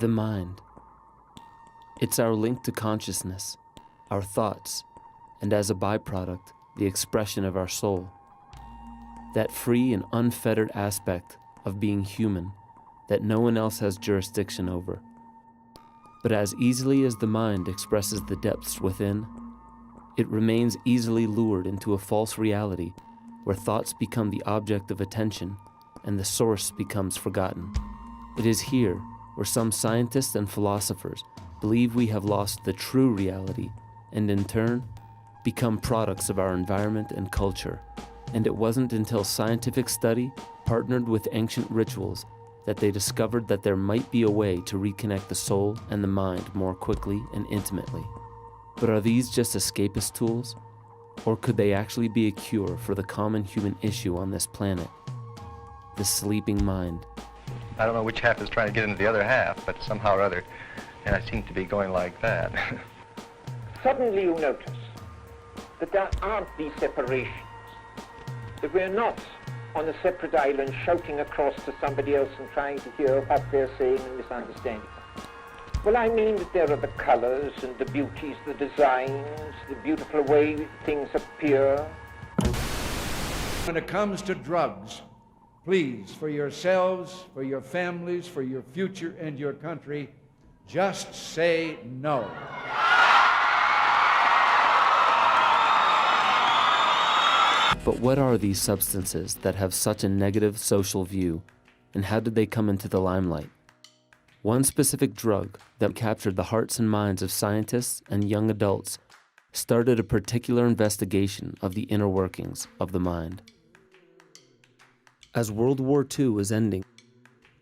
The mind. It's our link to consciousness, our thoughts, and as a byproduct, the expression of our soul. That free and unfettered aspect of being human that no one else has jurisdiction over. But as easily as the mind expresses the depths within, it remains easily lured into a false reality where thoughts become the object of attention and the source becomes forgotten. It is here where some scientists and philosophers believe we have lost the true reality and in turn become products of our environment and culture. And it wasn't until scientific study partnered with ancient rituals that they discovered that there might be a way to reconnect the soul and the mind more quickly and intimately. But are these just escapist tools? Or could they actually be a cure for the common human issue on this planet? The sleeping mind. I don't know which half is trying to get into the other half, but somehow or other, and I seem to be going like that. Suddenly you notice that there aren't these separations, that we're not on a separate island shouting across to somebody else and trying to hear what they're saying and misunderstanding. Well, I mean that there are the colors and the beauties, the designs, the beautiful way things appear. When it comes to drugs, please, for yourselves, for your families, for your future and your country, just say no. But what are these substances that have such a negative social view, and how did they come into the limelight? One specific drug that captured the hearts and minds of scientists and young adults started a particular investigation of the inner workings of the mind. As World War II was ending,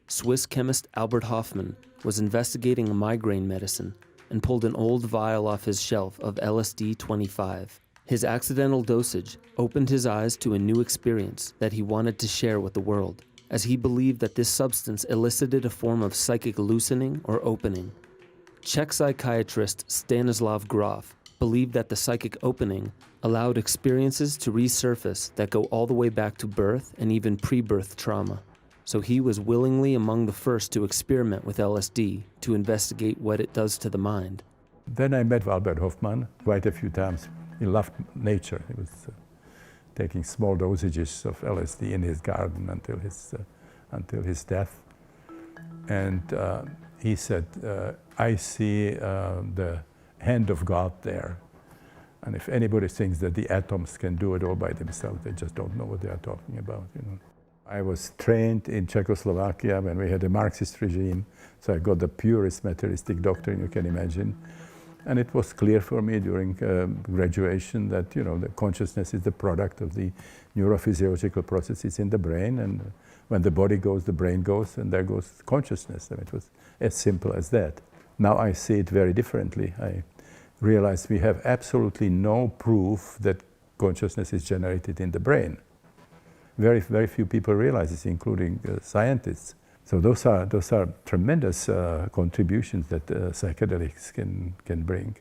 Swiss chemist Albert Hofmann was investigating a migraine medicine and pulled an old vial off his shelf of LSD-25. His accidental dosage opened his eyes to a new experience that he wanted to share with the world, as he believed that this substance elicited a form of psychic loosening or opening. Czech psychiatrist Stanislav Grof believed that the psychic opening allowed experiences to resurface that go all the way back to birth and even pre-birth trauma. So he was willingly among the first to experiment with LSD to investigate what it does to the mind. Then I met Albert Hofmann quite a few times. He loved nature. He was taking small dosages of LSD in his garden until his death. And he said, I see the hand of God there. And if anybody thinks that the atoms can do it all by themselves, they just don't know what they are talking about, you know. I was trained in Czechoslovakia when we had a Marxist regime, so I got the purest materialistic doctrine you can imagine. And it was clear for me during graduation that, you know, the consciousness is the product of the neurophysiological processes in the brain, and when the body goes, the brain goes, and there goes consciousness. And it was as simple as that. Now I see it very differently. I realize we have absolutely no proof that consciousness is generated in the brain. Very, very few people realize this, including scientists. So those are tremendous contributions that psychedelics can bring.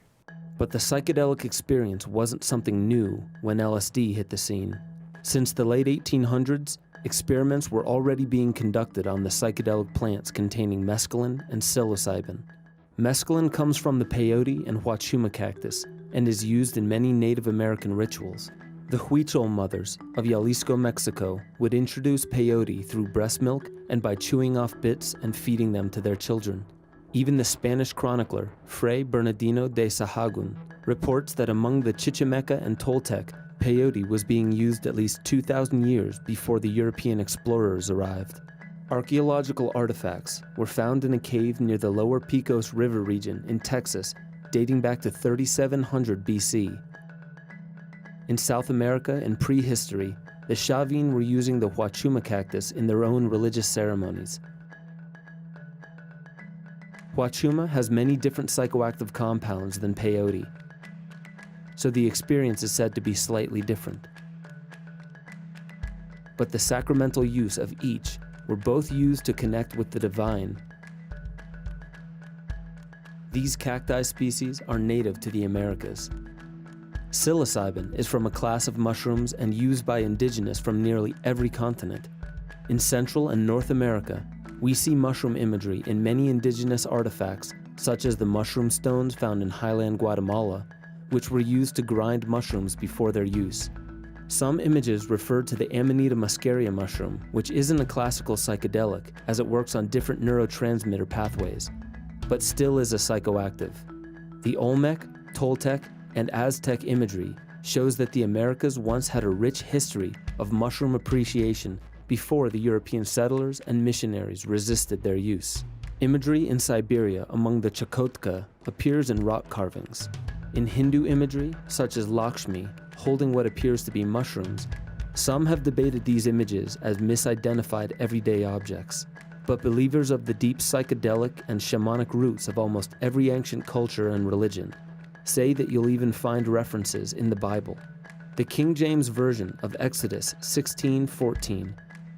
But the psychedelic experience wasn't something new when LSD hit the scene. Since the late 1800s, experiments were already being conducted on the psychedelic plants containing mescaline and psilocybin. Mescaline comes from the peyote and huachuma cactus and is used in many Native American rituals. The Huichol mothers of Jalisco, Mexico would introduce peyote through breast milk and by chewing off bits and feeding them to their children. Even the Spanish chronicler, Fray Bernardino de Sahagún, reports that among the Chichimeca and Toltec, peyote was being used at least 2,000 years before the European explorers arrived. Archaeological artifacts were found in a cave near the lower Pecos River region in Texas, dating back to 3700 BC. In South America in prehistory, the Chavin were using the huachuma cactus in their own religious ceremonies. Huachuma has many different psychoactive compounds than peyote, so the experience is said to be slightly different. But the sacramental use of each were both used to connect with the divine. These cacti species are native to the Americas. Psilocybin is from a class of mushrooms and used by indigenous from nearly every continent. In Central and North America, We see mushroom imagery in many indigenous artifacts, such as the mushroom stones found in highland Guatemala, which were used to grind mushrooms before their use. Some images refer to the Amanita muscaria mushroom, which isn't a classical psychedelic as it works on different neurotransmitter pathways, but still is a psychoactive. The Olmec, Toltec, and Aztec imagery shows that the Americas once had a rich history of mushroom appreciation before the European settlers and missionaries resisted their use. Imagery in Siberia among the Chukotka appears in rock carvings. In Hindu imagery, such as Lakshmi holding what appears to be mushrooms, some have debated these images as misidentified everyday objects. But believers of the deep psychedelic and shamanic roots of almost every ancient culture and religion say that you'll even find references in the Bible. The King James Version of Exodus 16:14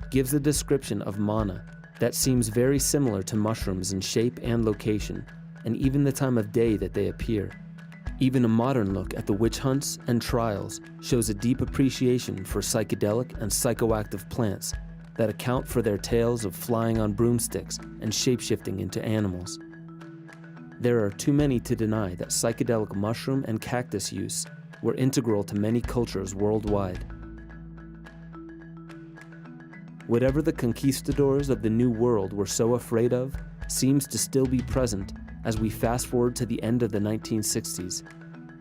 gives a description of manna that seems very similar to mushrooms in shape and location, and even the time of day that they appear. Even a modern look at the witch hunts and trials shows a deep appreciation for psychedelic and psychoactive plants that account for their tales of flying on broomsticks and shapeshifting into animals. There are too many to deny that psychedelic mushroom and cactus use were integral to many cultures worldwide. Whatever the conquistadors of the New World were so afraid of seems to still be present as we fast forward to the end of the 1960s.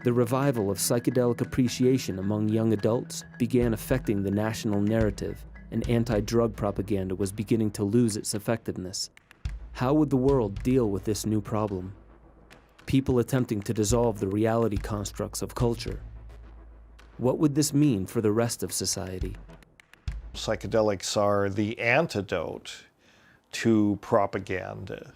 The revival of psychedelic appreciation among young adults began affecting the national narrative, and anti-drug propaganda was beginning to lose its effectiveness. How would the world deal with this new problem? People attempting to dissolve the reality constructs of culture. What would this mean for the rest of society? Psychedelics are the antidote to propaganda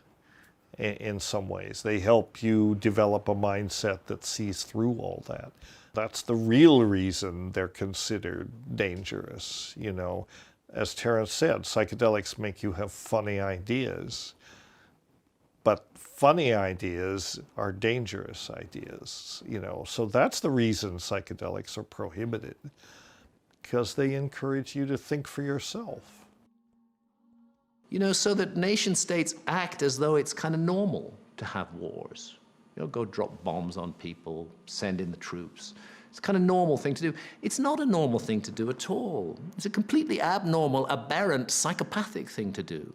in some ways. They help you develop a mindset that sees through all that. That's the real reason they're considered dangerous. You know, as Terence said, psychedelics make you have funny ideas, but funny ideas are dangerous ideas, you know. So that's the reason psychedelics are prohibited, because they encourage you to think for yourself. You know, so that nation states act as though it's kind of normal to have wars. You know, go drop bombs on people, send in the troops. It's a kind of normal thing to do. It's not a normal thing to do at all. It's a completely abnormal, aberrant, psychopathic thing to do.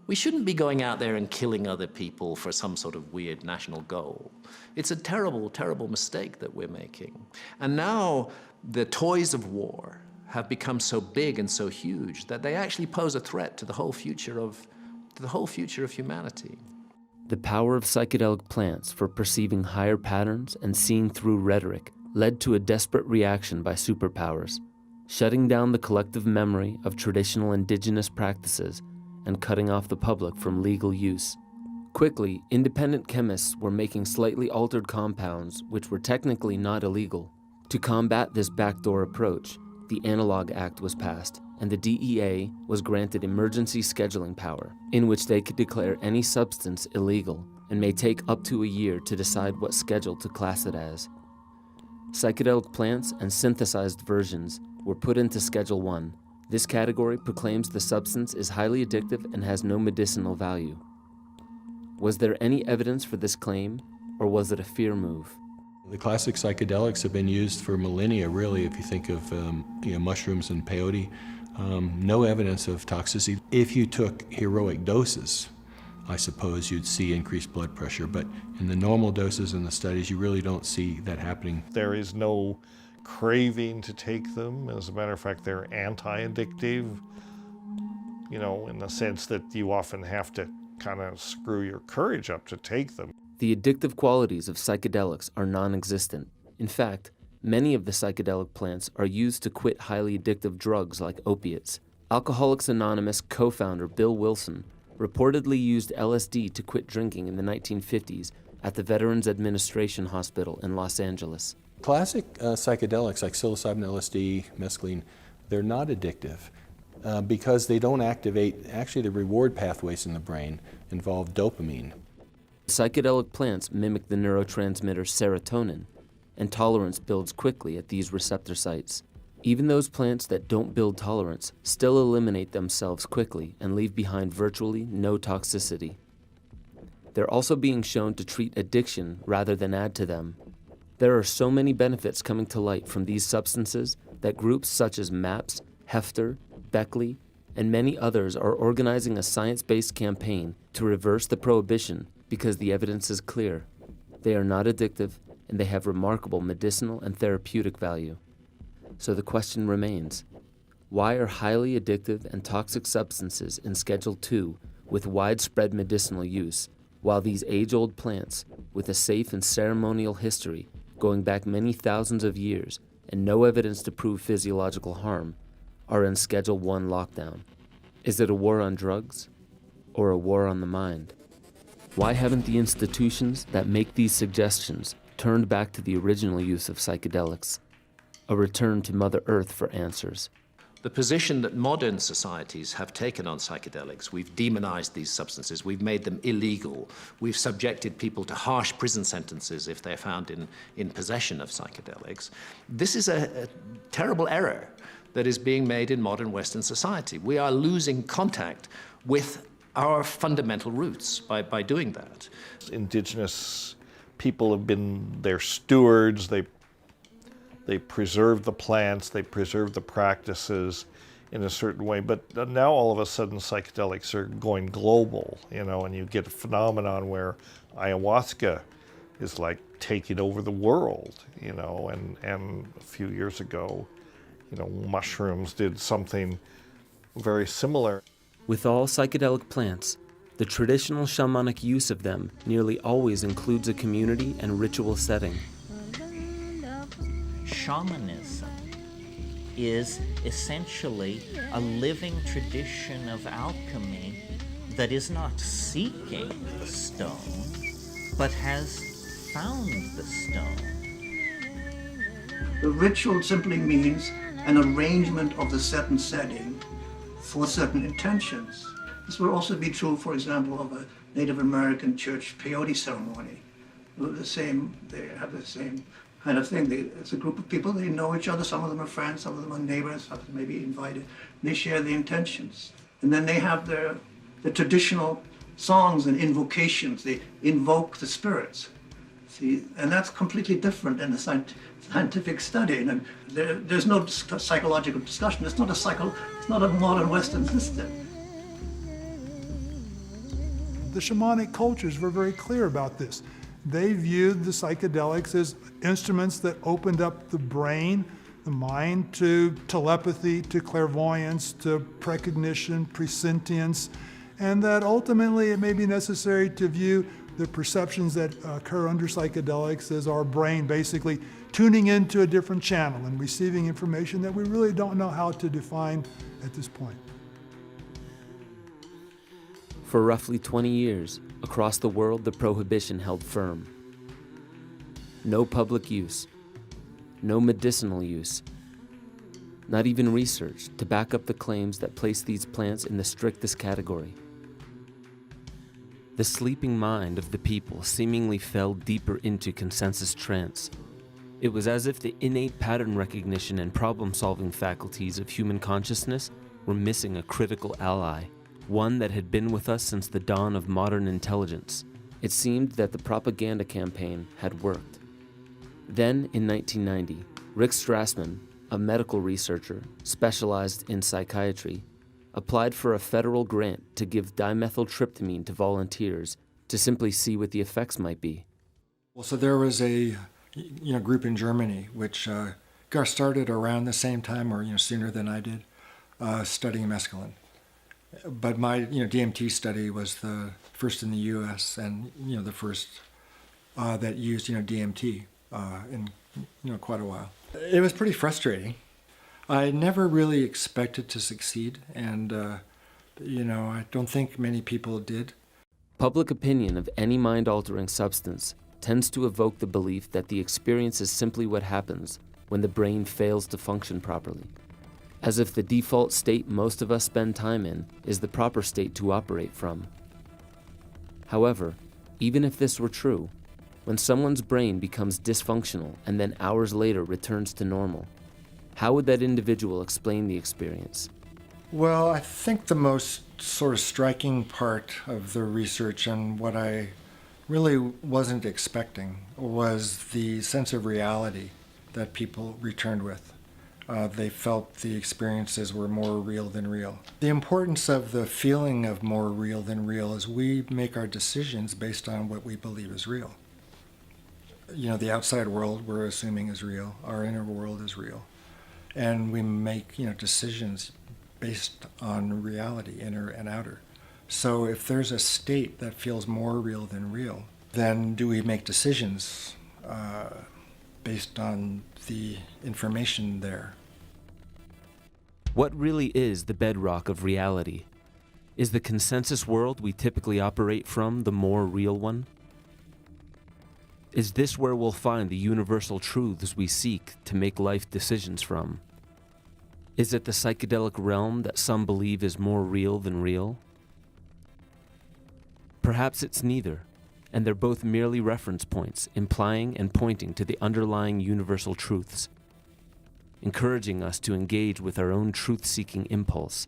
We shouldn't be going out there and killing other people for some sort of weird national goal. It's a terrible, terrible mistake that we're making. And now the toys of war have become so big and so huge that they actually pose a threat to the whole future of humanity. The power of psychedelic plants for perceiving higher patterns and seeing through rhetoric led to a desperate reaction by superpowers, shutting down the collective memory of traditional indigenous practices and cutting off the public from legal use. Quickly, independent chemists were making slightly altered compounds which were technically not illegal. To combat this backdoor approach, the Analog Act was passed, and the DEA was granted emergency scheduling power, in which they could declare any substance illegal and may take up to a year to decide what schedule to class it as. Psychedelic plants and synthesized versions were put into Schedule 1. This category proclaims the substance is highly addictive and has no medicinal value. Was there any evidence for this claim, or was it a fear move? The classic psychedelics have been used for millennia, really, if you think of mushrooms and peyote. No evidence of toxicity. If you took heroic doses, I suppose you'd see increased blood pressure, but in the normal doses in the studies, you really don't see that happening. There is no craving to take them. As a matter of fact, they're anti-addictive, you know, in the sense that you often have to kind of screw your courage up to take them. The addictive qualities of psychedelics are non-existent. In fact, many of the psychedelic plants are used to quit highly addictive drugs like opiates. Alcoholics Anonymous co-founder Bill Wilson reportedly used LSD to quit drinking in the 1950s at the Veterans Administration Hospital in Los Angeles. Classic psychedelics like psilocybin, LSD, mescaline, they're not addictive because they don't activate, actually the reward pathways in the brain involve dopamine. Psychedelic plants mimic the neurotransmitter serotonin, and tolerance builds quickly at these receptor sites. Even those plants that don't build tolerance still eliminate themselves quickly and leave behind virtually no toxicity. They're also being shown to treat addiction rather than add to them. There are so many benefits coming to light from these substances that groups such as MAPS, Hefter, Beckley, and many others are organizing a science-based campaign to reverse the prohibition because the evidence is clear. They are not addictive, and they have remarkable medicinal and therapeutic value. So the question remains, why are highly addictive and toxic substances in Schedule II with widespread medicinal use, while these age-old plants, with a safe and ceremonial history going back many thousands of years and no evidence to prove physiological harm, are in Schedule I lockdown? Is it a war on drugs or a war on the mind? Why haven't the institutions that make these suggestions turned back to the original use of psychedelics? A return to Mother Earth for answers. The position that modern societies have taken on psychedelics, we've demonized these substances, we've made them illegal, we've subjected people to harsh prison sentences if they're found in possession of psychedelics. This is a terrible error that is being made in modern Western society. We are losing contact with our fundamental roots by doing that. Indigenous people have been their stewards. They preserve the plants, they preserve the practices in a certain way, but now all of a sudden psychedelics are going global, and you get a phenomenon where ayahuasca is like taking over the world, and a few years ago, mushrooms did something very similar. With all psychedelic plants, the traditional shamanic use of them nearly always includes a community and ritual setting. Shamanism is essentially a living tradition of alchemy that is not seeking the stone, but has found the stone. The ritual simply means an arrangement of the certain setting for certain intentions. This would also be true, for example, of a Native American church peyote ceremony. They have the same kind of thing. It's a group of people, they know each other, some of them are friends, some of them are neighbors, some of them may be invited. They share the intentions. And then they have their traditional songs and invocations. They invoke the spirits. See, and that's completely different in a scientific study. And there's no psychological discussion. It's not a modern Western system. The shamanic cultures were very clear about this. They viewed the psychedelics as instruments that opened up the brain, the mind, to telepathy, to clairvoyance, to precognition, presentience, and that ultimately it may be necessary to view the perceptions that occur under psychedelics as our brain basically tuning into a different channel and receiving information that we really don't know how to define at this point. For roughly 20 years, across the world, the prohibition held firm. No public use, no medicinal use, not even research to back up the claims that place these plants in the strictest category. The sleeping mind of the people seemingly fell deeper into consensus trance. It was as if the innate pattern recognition and problem-solving faculties of human consciousness were missing a critical ally, one that had been with us since the dawn of modern intelligence. It seemed that the propaganda campaign had worked. Then, in 1990, Rick Strassman, a medical researcher specialized in psychiatry, applied for a federal grant to give dimethyltryptamine to volunteers to simply see what the effects might be. Well, so there was a group in Germany which got started around the same time or sooner than I did, studying mescaline. But my DMT study was the first in the U.S. and the first that used DMT in quite a while. It was pretty frustrating. I never really expected to succeed, and I don't think many people did. Public opinion of any mind-altering substance tends to evoke the belief that the experience is simply what happens when the brain fails to function properly, as if the default state most of us spend time in is the proper state to operate from. However, even if this were true, when someone's brain becomes dysfunctional and then hours later returns to normal, How would that individual explain the experience? Well, I think the most sort of striking part of the research, and what I really wasn't expecting, was the sense of reality that people returned with. They felt the experiences were more real than real. The importance of the feeling of more real than real is we make our decisions based on what we believe is real. You know, the outside world we're assuming is real, our inner world is real. And we make, decisions based on reality, inner and outer. So if there's a state that feels more real than real, then do we make decisions based on the information there? What really is the bedrock of reality? Is the consensus world we typically operate from the more real one? Is this where we'll find the universal truths we seek to make life decisions from? Is it the psychedelic realm that some believe is more real than real? Perhaps it's neither, and they're both merely reference points, implying and pointing to the underlying universal truths, encouraging us to engage with our own truth-seeking impulse,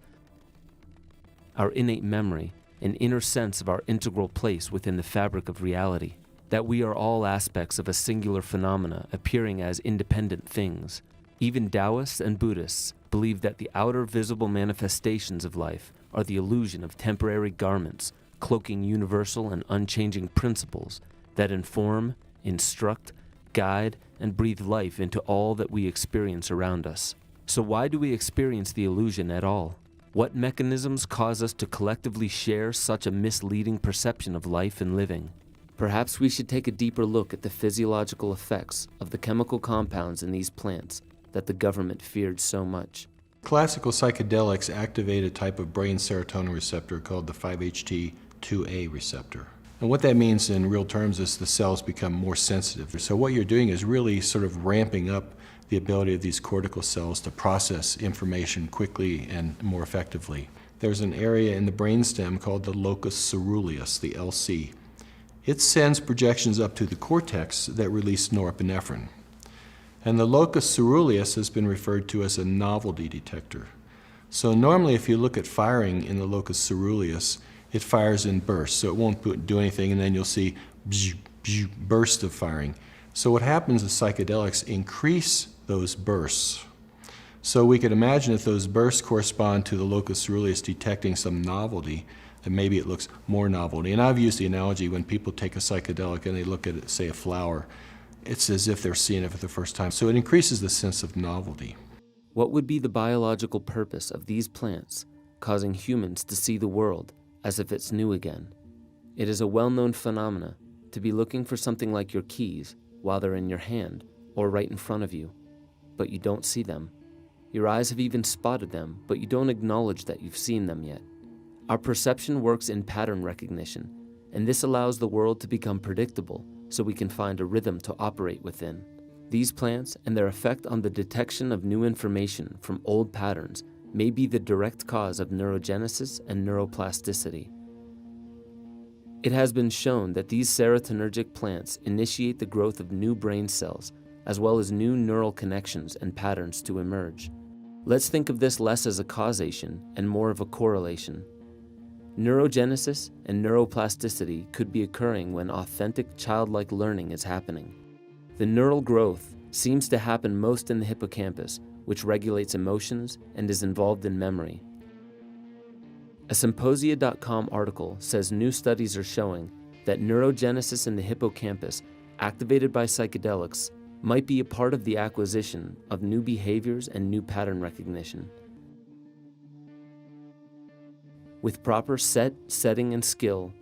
our innate memory, an inner sense of our integral place within the fabric of reality, that we are all aspects of a singular phenomena appearing as independent things. Even Taoists and Buddhists believe that the outer visible manifestations of life are the illusion of temporary garments, cloaking universal and unchanging principles that inform, instruct, guide, and breathe life into all that we experience around us. So why do we experience the illusion at all? What mechanisms cause us to collectively share such a misleading perception of life and living? Perhaps we should take a deeper look at the physiological effects of the chemical compounds in these plants that the government feared so much. Classical psychedelics activate a type of brain serotonin receptor called the 5-HT2A receptor. And what that means in real terms is the cells become more sensitive. So what you're doing is really sort of ramping up the ability of these cortical cells to process information quickly and more effectively. There's an area in the brainstem called the locus ceruleus, the LC. It sends projections up to the cortex that release norepinephrine. And the locus ceruleus has been referred to as a novelty detector. So normally if you look at firing in the locus ceruleus, it fires in bursts, so it won't do anything, and then you'll see bursts of firing. So what happens is psychedelics increase those bursts. So we could imagine if those bursts correspond to the locus ceruleus detecting some novelty, then maybe it looks more novelty. And I've used the analogy when people take a psychedelic and they look at it, say a flower, it's as if they're seeing it for the first time. So it increases the sense of novelty. What would be the biological purpose of these plants causing humans to see the world as if it's new again? It is a well-known phenomena to be looking for something like your keys while they're in your hand or right in front of you, but you don't see them. Your eyes have even spotted them, but you don't acknowledge that you've seen them yet. Our perception works in pattern recognition, and this allows the world to become predictable so we can find a rhythm to operate within. These plants and their effect on the detection of new information from old patterns may be the direct cause of neurogenesis and neuroplasticity. It has been shown that these serotonergic plants initiate the growth of new brain cells, as well as new neural connections and patterns to emerge. Let's think of this less as a causation and more of a correlation. Neurogenesis and neuroplasticity could be occurring when authentic childlike learning is happening. The neural growth seems to happen most in the hippocampus, which regulates emotions and is involved in memory. A Symposia.com article says new studies are showing that neurogenesis in the hippocampus, activated by psychedelics, might be a part of the acquisition of new behaviors and new pattern recognition. With proper setting, and skill,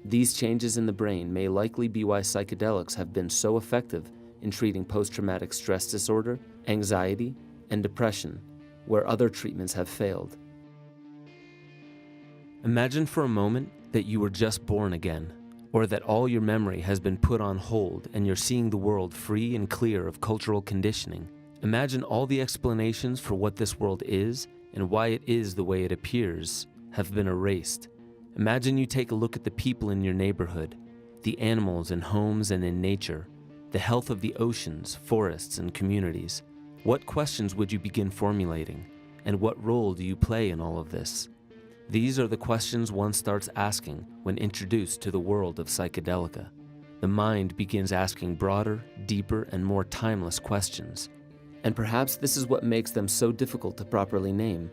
these changes in the brain may likely be why psychedelics have been so effective in treating post-traumatic stress disorder, anxiety, and depression, where other treatments have failed. Imagine for a moment that you were just born again, or that all your memory has been put on hold and you're seeing the world free and clear of cultural conditioning. Imagine all the explanations for what this world is and why it is the way it appears have been erased. Imagine you take a look at the people in your neighborhood, the animals in homes and in nature, the health of the oceans, forests, and communities, What questions would you begin formulating? And what role do you play in all of this? These are the questions one starts asking when introduced to the world of psychedelica. The mind begins asking broader, deeper, and more timeless questions. And perhaps this is what makes them so difficult to properly name.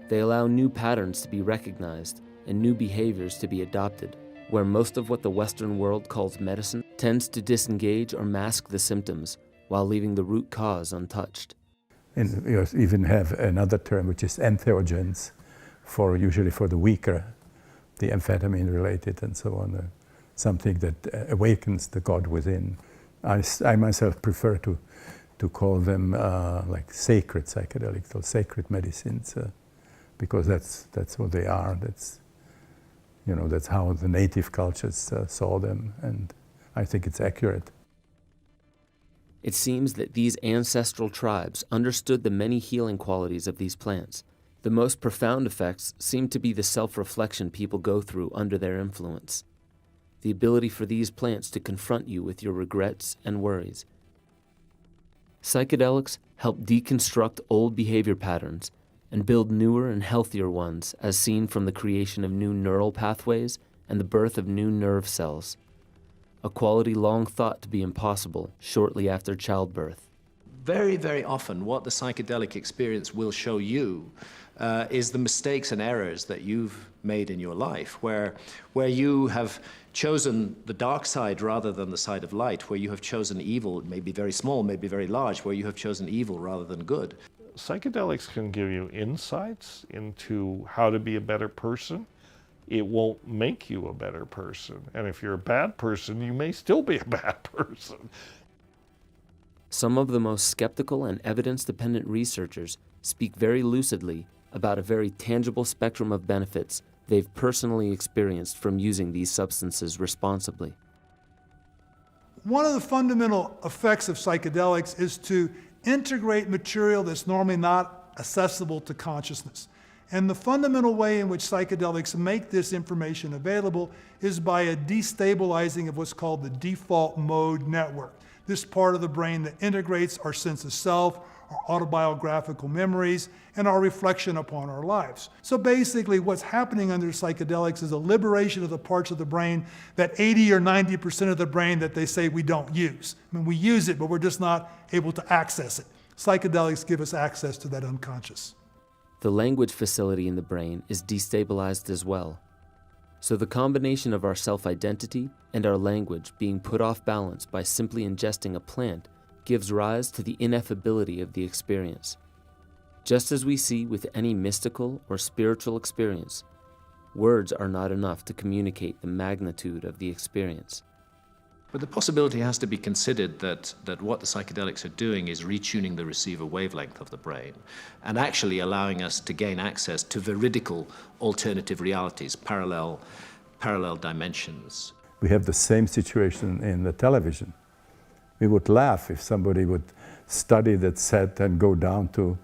They allow new patterns to be recognized and new behaviors to be adopted, where most of what the Western world calls medicine tends to disengage or mask the symptoms while leaving the root cause untouched. And you even have another term, which is entheogens, usually for the weaker, the amphetamine related and so on, something that awakens the God within. I myself prefer to call them like sacred psychedelics or sacred medicines, because that's what they are. That's how the native cultures saw them, and I think it's accurate. It seems that these ancestral tribes understood the many healing qualities of these plants. The most profound effects seem to be the self-reflection people go through under their influence. The ability for these plants to confront you with your regrets and worries. Psychedelics help deconstruct old behavior patterns and build newer and healthier ones, as seen from the creation of new neural pathways and the birth of new nerve cells, a quality long thought to be impossible shortly after childbirth. Very, very often what the psychedelic experience will show you is the mistakes and errors that you've made in your life, where you have chosen the dark side rather than the side of light, where you have chosen evil, maybe very small, maybe very large, where you have chosen evil rather than good. Psychedelics can give you insights into how to be a better person. It won't make you a better person. And if you're a bad person, you may still be a bad person. Some of the most skeptical and evidence-dependent researchers speak very lucidly about a very tangible spectrum of benefits they've personally experienced from using these substances responsibly. One of the fundamental effects of psychedelics is to integrate material that's normally not accessible to consciousness. And the fundamental way in which psychedelics make this information available is by a destabilizing of what's called the default mode network. This part of the brain that integrates our sense of self, our autobiographical memories, and our reflection upon our lives. So basically what's happening under psychedelics is a liberation of the parts of the brain, that 80 or 90% of the brain that they say we don't use. I mean, we use it, but we're just not able to access it. Psychedelics give us access to that unconscious. The language facility in the brain is destabilized as well. So the combination of our self-identity and our language being put off balance by simply ingesting a plant gives rise to the ineffability of the experience. Just as we see with any mystical or spiritual experience, words are not enough to communicate the magnitude of the experience. But the possibility has to be considered that what the psychedelics are doing is retuning the receiver wavelength of the brain and actually allowing us to gain access to veridical alternative realities, parallel dimensions. We have the same situation in the television. We would laugh if somebody would study that set and go down to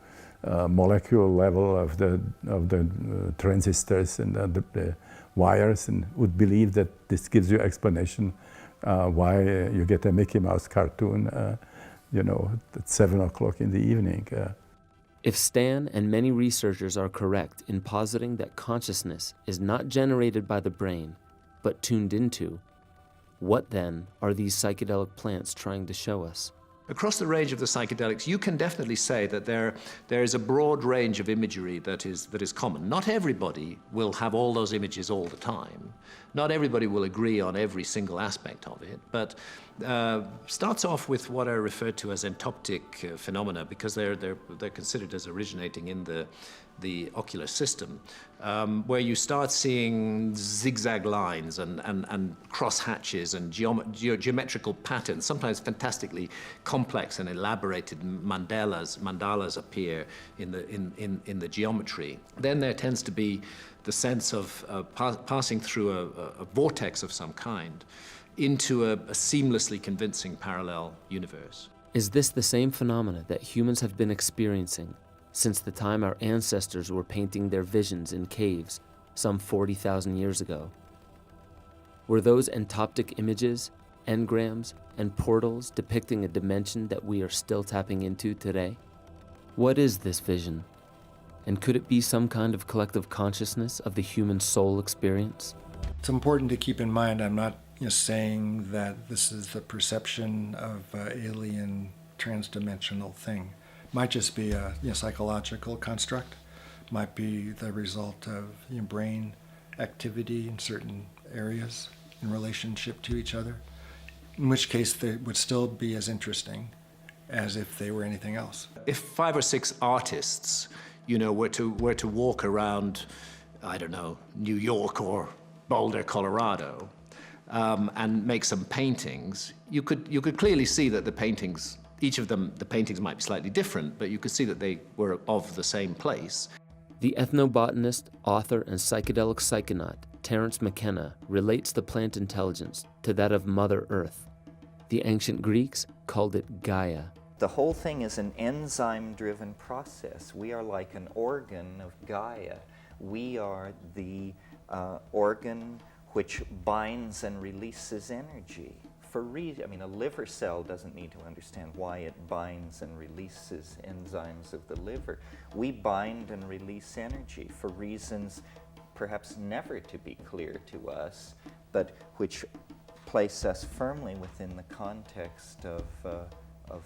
molecular level of the transistors and the wires, and would believe that this gives you explanation why you get a Mickey Mouse cartoon, at 7 o'clock in the evening. If Stan and many researchers are correct in positing that consciousness is not generated by the brain, but tuned into, what then are these psychedelic plants trying to show us? Across the range of the psychedelics, you can definitely say that there is a broad range of imagery that is common. Not everybody will have all those images all the time. Not everybody will agree on every single aspect of it, but starts off with what are referred to as entoptic phenomena, because they're considered as originating in the ocular system, where you start seeing zigzag lines and cross hatches and geometrical patterns, sometimes fantastically complex and elaborated mandalas appear in the geometry. Then there tends to be the sense of passing through a vortex of some kind into a seamlessly convincing parallel universe. Is this the same phenomena that humans have been experiencing since the time our ancestors were painting their visions in caves some 40,000 years ago? Were those entoptic images engrams, and portals depicting a dimension that we are still tapping into today? What is this vision? And could it be some kind of collective consciousness of the human soul experience? It's important to keep in mind I'm not saying that this is the perception of alien transdimensional thing. Might just be a psychological construct. Might be the result of brain activity in certain areas in relationship to each other, in which case they would still be as interesting as if they were anything else. If 5 or 6 artists, were to walk around, I don't know, New York or Boulder, Colorado, and make some paintings, you could clearly see that the paintings, each of them, the paintings might be slightly different, but you could see that they were of the same place. The ethnobotanist, author, and psychedelic psychonaut Terence McKenna relates the plant intelligence to that of Mother Earth. The ancient Greeks called it Gaia. The whole thing is an enzyme-driven process. We are like an organ of Gaia. We are the organ which binds and releases energy. A liver cell doesn't need to understand why it binds and releases enzymes of the liver. We bind and release energy for reasons perhaps never to be clear to us, but which place us firmly within the context of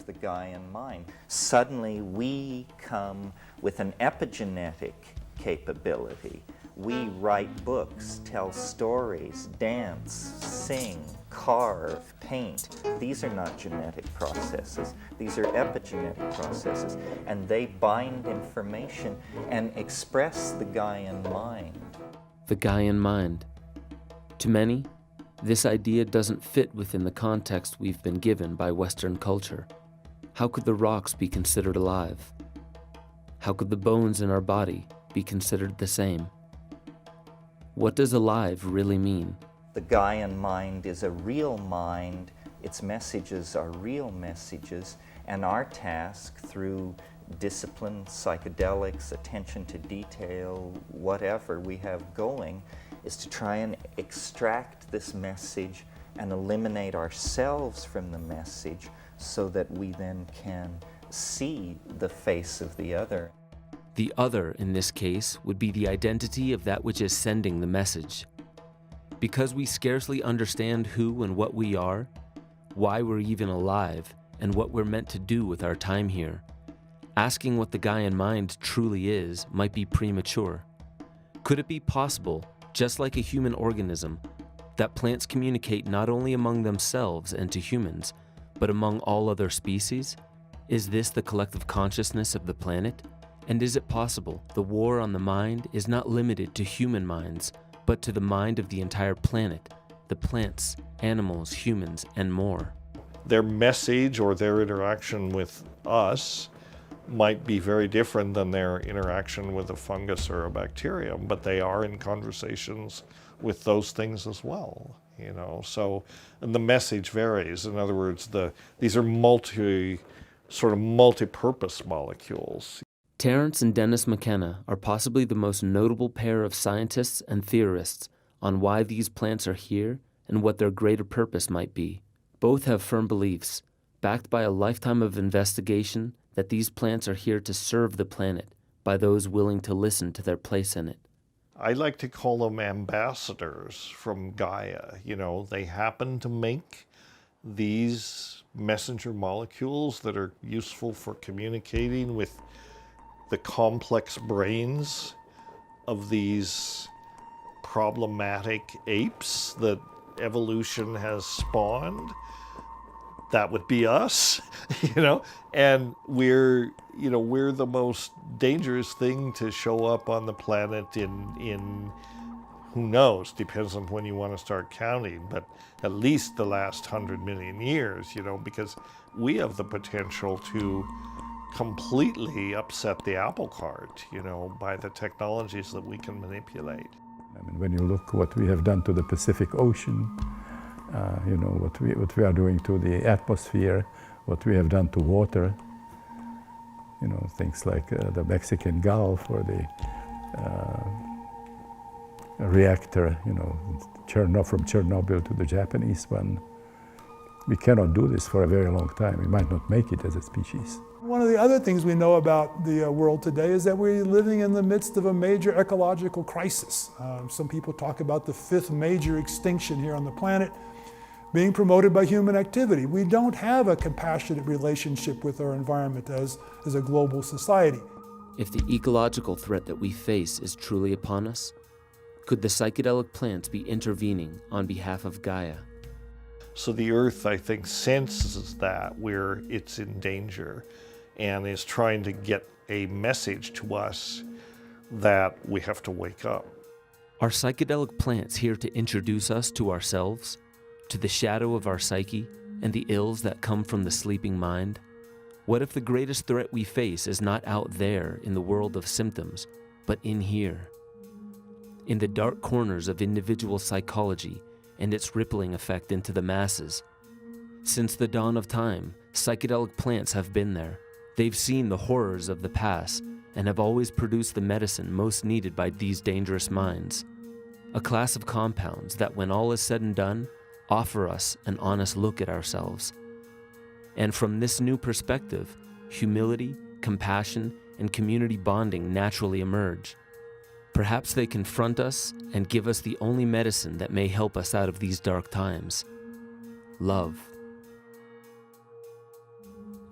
the Gaian mind. Suddenly we come with an epigenetic capability. We write books, tell stories, dance, sing, carve, paint. These are not genetic processes. These are epigenetic processes, and they bind information and express the Gaian mind. The Gaian mind. To many, this idea doesn't fit within the context we've been given by Western culture. How could the rocks be considered alive? How could the bones in our body be considered the same? What does alive really mean? The Gaian mind is a real mind. Its messages are real messages, and our task through discipline, psychedelics, attention to detail, whatever we have going, is to try and extract this message and eliminate ourselves from the message so that we then can see the face of the other. The other, in this case, would be the identity of that which is sending the message. Because we scarcely understand who and what we are, why we're even alive, and what we're meant to do with our time here, asking what the Gaian mind truly is might be premature. Could it be possible, just like a human organism, that plants communicate not only among themselves and to humans, but among all other species? Is this the collective consciousness of the planet? And is it possible the war on the mind is not limited to human minds, but to the mind of the entire planet, the plants, animals, humans, and more? Their message or their interaction with us might be very different than their interaction with a fungus or a bacterium, but they are in conversations with those things as well, So, and the message varies. In other words, these are multi-purpose molecules. Terence and Dennis McKenna are possibly the most notable pair of scientists and theorists on why these plants are here and what their greater purpose might be. Both have firm beliefs, backed by a lifetime of investigation, that these plants are here to serve the planet by those willing to listen to their place in it. I like to call them ambassadors from Gaia. They happen to make these messenger molecules that are useful for communicating with the complex brains of these problematic apes that evolution has spawned. That would be us, and we're the most dangerous thing to show up on the planet in who knows, depends on when you want to start counting, but at least the last 100 million years, because we have the potential to completely upset the apple cart, by the technologies that we can manipulate. When you look what we have done to the Pacific Ocean, what we are doing to the atmosphere, what we have done to water, things like the Mexican Gulf or the reactor, from Chernobyl to the Japanese one, We cannot do this for a very long time. We might not make it as a species. One of the other things we know about the world today is that we're living in the midst of a major ecological crisis. Some people talk about the 5th major extinction here on the planet being promoted by human activity. We don't have a compassionate relationship with our environment as a global society. If the ecological threat that we face is truly upon us, could the psychedelic plants be intervening on behalf of Gaia? So the Earth, I think, senses that where it's in danger and is trying to get a message to us that we have to wake up. Are psychedelic plants here to introduce us to ourselves, to the shadow of our psyche, and the ills that come from the sleeping mind? What if the greatest threat we face is not out there in the world of symptoms, but in here? In the dark corners of individual psychology and its rippling effect into the masses. Since the dawn of time, psychedelic plants have been there. They've seen the horrors of the past and have always produced the medicine most needed by these dangerous minds. A class of compounds that, when all is said and done, offer us an honest look at ourselves. And from this new perspective, humility, compassion, and community bonding naturally emerge. Perhaps they confront us and give us the only medicine that may help us out of these dark times: love.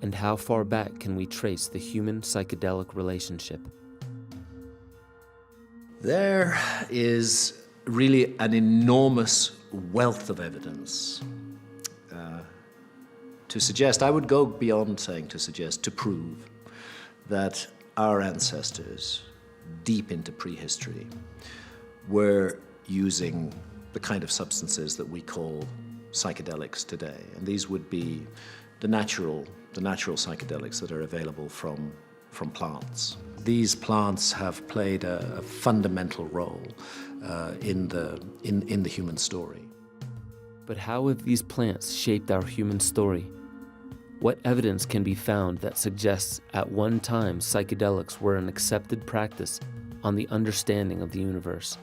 And how far back can we trace the human psychedelic relationship? There is really an enormous wealth of evidence to suggest, I would go beyond saying to suggest, to prove that our ancestors, deep into prehistory, were using the kind of substances that we call psychedelics today. And these would be the natural psychedelics that are available from plants. These plants have played a fundamental role in the human story. But how have these plants shaped our human story? What evidence can be found that suggests at one time psychedelics were an accepted practice on the understanding of the universe?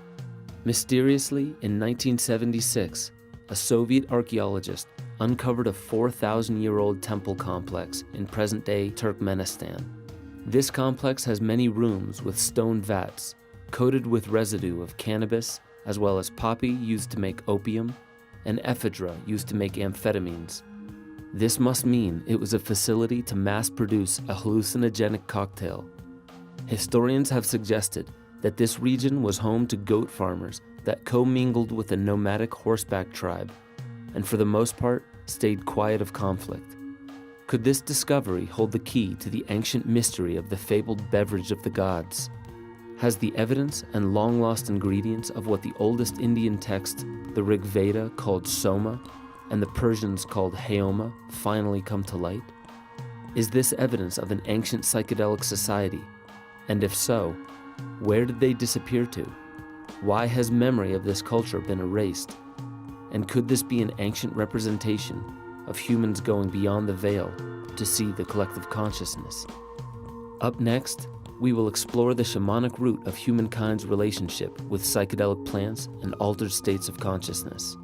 Mysteriously, in 1976, a Soviet archaeologist uncovered a 4,000-year-old temple complex in present-day Turkmenistan. This complex has many rooms with stone vats coated with residue of cannabis, as well as poppy used to make opium, and ephedra used to make amphetamines. This must mean it was a facility to mass-produce a hallucinogenic cocktail. Historians have suggested that this region was home to goat farmers that commingled with a nomadic horseback tribe, and for the most part, stayed quiet of conflict. Could this discovery hold the key to the ancient mystery of the fabled beverage of the gods? Has the evidence and long-lost ingredients of what the oldest Indian text, the Rig Veda, called Soma, and the Persians called Haoma, finally come to light? Is this evidence of an ancient psychedelic society? And if so, where did they disappear to? Why has memory of this culture been erased? And could this be an ancient representation of humans going beyond the veil to see the collective consciousness? Up next, we will explore the shamanic root of humankind's relationship with psychedelic plants and altered states of consciousness.